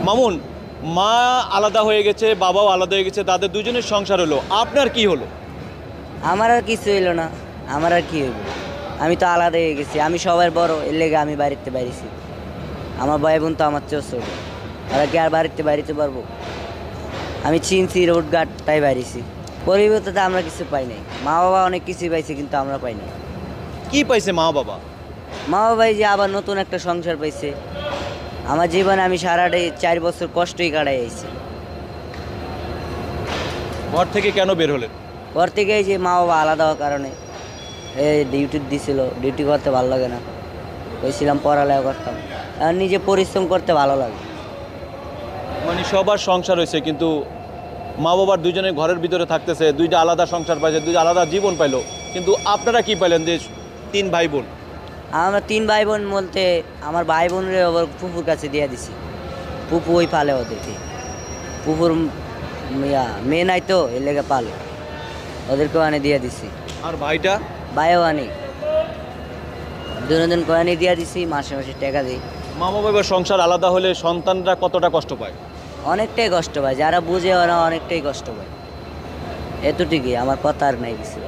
মামুন, মা আলাদা হয়ে গেছে, বাবাও আলাদা হয়ে গেছে, তাদের দুজনের সংসার হলো, আপনার কি হলো? আমার আর কিছু হইলো না। আমার আর কি হইব? আমি তো আলাদা হয়ে গেছি। আমি সবার বড়, এর লেগে আমি বাড়িতে বাইরেছি। আমার ভাই বোন তো আমার চেয়েও ছোট। তারা কি আর বাড়িতে পারবো? আমি চিনছি রোডঘাট, তাই বাইরেছি। পরিবর্তে আমরা কিছু পাই নাই। মা বাবা অনেক কিছুই পাইছে, কিন্তু আমরা পাই নাই। কি পাইছে মা বাবা? মা বাবাই যে আবার নতুন একটা সংসার পাইছে। আমার জীবনে আমি সারাটাই 4 বছর কষ্টই কাটাই আইছি। ঘর থেকে কেন বের হলেন? ঘর থেকে এই যে মা বাবা আলাদা হওয়ার কারণে এই ডিউটি দিছিল, ডিউটি করতে ভালো লাগে না। কইছিলাম পড়ালেখা করতাম, আর নিজে পরিশ্রম করতে ভালো লাগে। মানে সবার সংসার হয়েছে, কিন্তু মা বাবার দুজনে ঘরের ভিতরে থাকতেছে, দুইটা আলাদা সংসার পাইছে, দুইটা আলাদা জীবন পাইলো, কিন্তু আপনারা কি পাইলেন যে 3 ভাই বোন? আমরা 3 ভাই বোন বলতে আমার ভাই বোনরে আবার ফুপুর কাছে দিয়ে দিছি। ফুপু ওই পালে ওদেরকে। ফুপুর মেয়ে নাই তো, এর লেগে পালে, ওদেরকেও আনে দিয়ে দিছি। আর ভাইটা? ভাইও আনি, দুজন করে দিয়ে দিছি, মাসে মাসে টাকা দিই। মা বাবার সংসার আলাদা হলে সন্তানরা কতটা কষ্ট পায়? অনেকটাই কষ্ট পায়, যারা বুঝে ওরা অনেকটাই কষ্ট পায়। এতটুকুই, আমার কথা আর নাই কিছু।